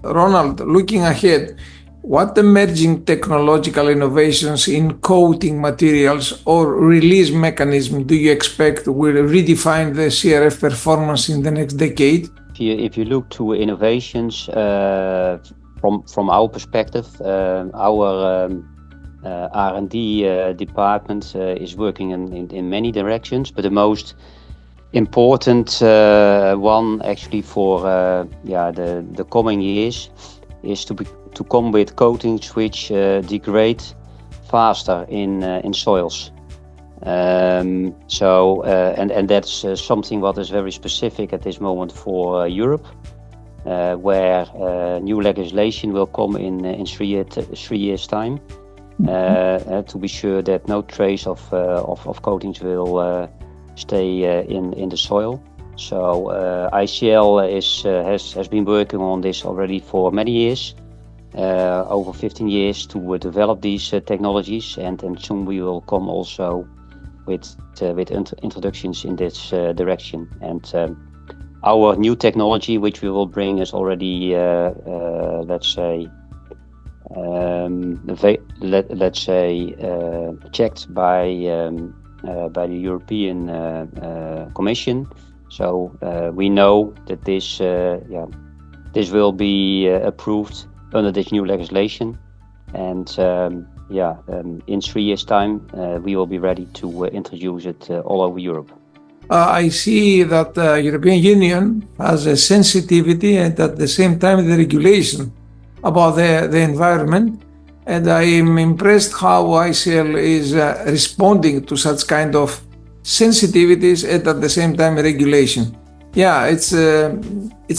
Ronald, looking ahead, what emerging technological innovations in coating materials or release mechanism do you expect will redefine the CRF performance in the next decade? If you look to innovations from our perspective, our R&D department is working in many directions, but the most important one actually for the coming years is to come with coatings which degrade faster in soils. And that's something what is very specific at this moment for Europe, where new legislation will come in 3 years' time, to be sure that no trace of coatings will stay in the soil. So ICL has been working on this already for many years, over 15 years, to develop these technologies, and soon we will come also with introductions in this direction. And our new technology, which we will bring, is already checked by the European Commission. So we know that this will be approved under this new legislation, and in 3 years' time we will be ready to introduce it all over Europe. I see that the European Union has a sensitivity and at the same time the regulation about the environment, and I am impressed how ICL is responding to such kind of sensitivities and at the same time regulation. Yeah, it's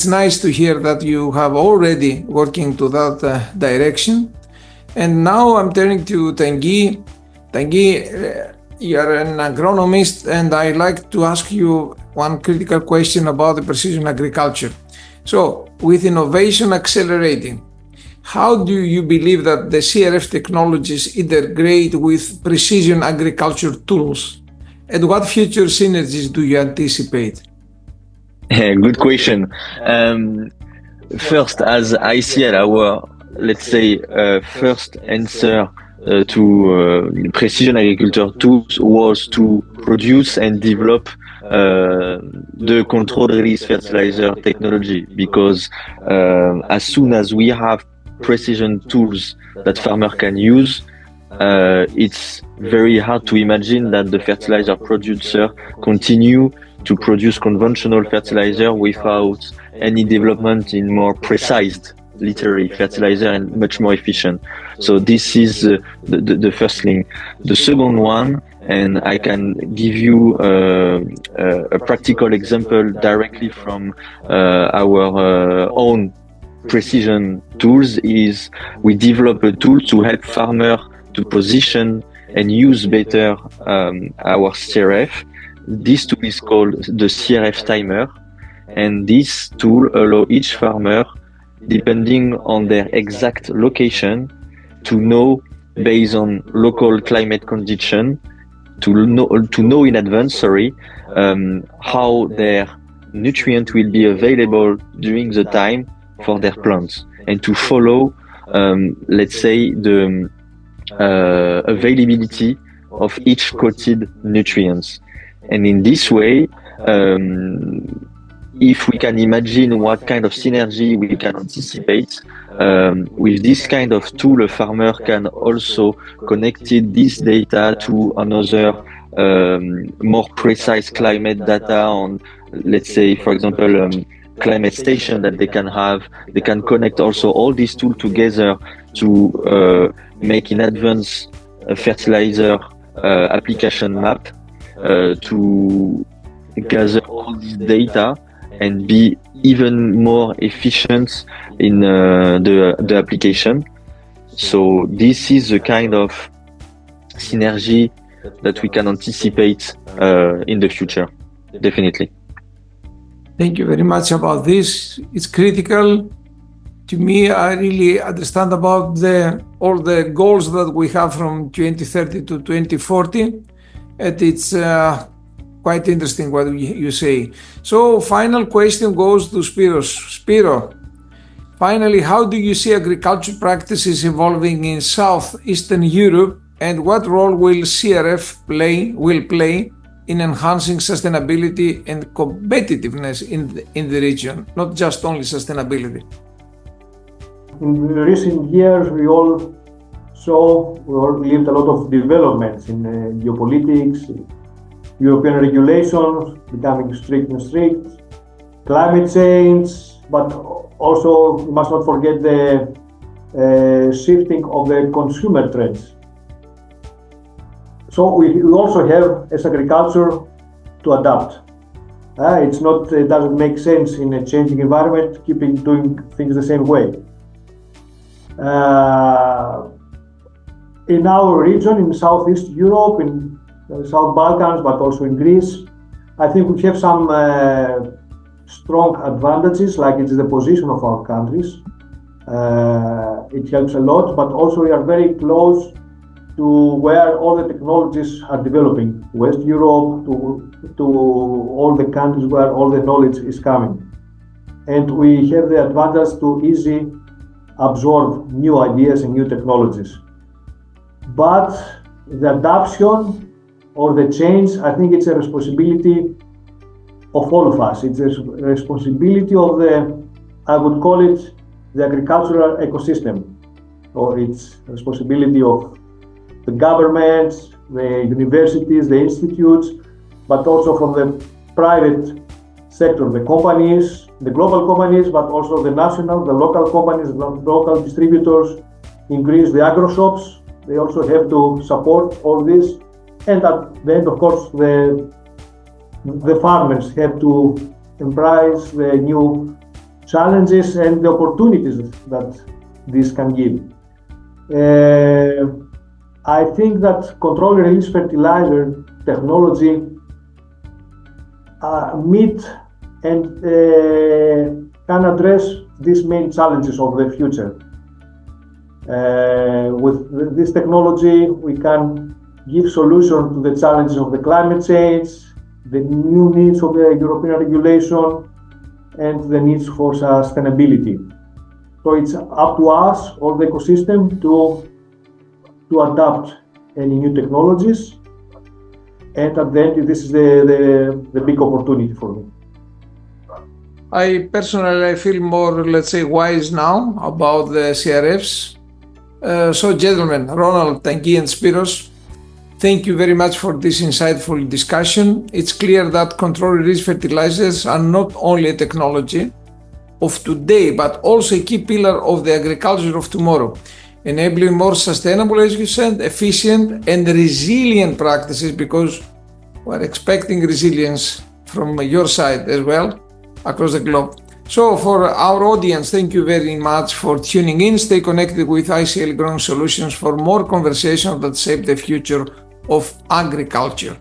nice to hear that you have already working to that direction. And now I'm turning to Tanguy. Tanguy, you are an agronomist, and I'd like to ask you one critical question about the precision agriculture. So, with innovation accelerating, how do you believe that the CRF technologies integrate with precision agriculture tools? And what future synergies do you anticipate? Good question. First, as ICL, our, let's say, first answer to precision agriculture tools was to produce and develop the controlled release fertilizer technology, because as soon as we have precision tools that farmer can use, it's very hard to imagine that the fertilizer producer continue to produce conventional fertilizer without any development in more precise, literally, fertilizer and much more efficient. So this is the first thing. The second one, and I can give you a practical example directly from our own precision tools, is we develop a tool to help farmer to position and use better our CRF. This tool is called the CRF Timer, and this tool allows each farmer, depending on their exact location, to know based on local climate condition, to know in advance, how their nutrient will be available during the time for their plants, and to follow, let's say, the availability of each coated nutrients. And in this way, if we can imagine what kind of synergy we can anticipate, with this kind of tool, a farmer can also connect this data to another more precise climate data on, let's say, for example, climate station that they can have. They can connect also all these tools together to make in advance a fertilizer application map, to gather all this data and be even more efficient in the application. So this is the kind of synergy that we can anticipate in the future, definitely. Thank you very much about this. It's critical to me. I really understand about all the goals that we have from 2030 to 2040, and it's quite interesting what you say. So final question goes to Spyros. Spyro, Finally, how do you see agriculture practices evolving in Southeastern Europe, and what role will CRF play in enhancing sustainability and competitiveness in the region, not just only sustainability? In recent years, we all lived a lot of developments in geopolitics, European regulations becoming strict and strict, climate change, but also we must not forget the shifting of the consumer trends. So we also have, as agriculture, to adapt. It doesn't make sense in a changing environment, doing things the same way. In our region, in Southeast Europe, in the South Balkans, but also in Greece, I think we have some strong advantages, like it's the position of our countries. It helps a lot, but also we are very close to where all the technologies are developing, West Europe, to all the countries where all the knowledge is coming. And we have the advantage to easily absorb new ideas and new technologies. But the adoption or the change, I think it's a responsibility of all of us. It's a responsibility of I would call it the agricultural ecosystem, or it's a responsibility of the governments, the universities, the institutes, but also from the private sector, the companies, the global companies, but also the national, the local companies, the local distributors. In Greece, the agro shops, they also have to support all this. And at the end, of course, the farmers have to embrace the new challenges and the opportunities that this can give. I think that controlled release fertilizer technology meet and can address these main challenges of the future. With this technology, we can give solutions to the challenges of the climate change, the new needs of the European regulation, and the needs for sustainability. So it's up to us, all the ecosystem, to adapt any new technologies. And at the end, this is the big opportunity for me. I personally feel more, let's say, wise now about the CRFs. So gentlemen, Ronald, Tanguy and Spyros, thank you very much for this insightful discussion. It's clear that controlled release fertilizers are not only a technology of today, but also a key pillar of the agriculture of tomorrow, enabling more sustainable, as you said, efficient and resilient practices, because we're expecting resilience from your side as well across the globe. So for our audience, thank you very much for tuning in. Stay connected with ICL Growing Solutions for more conversations that shape the future of agriculture.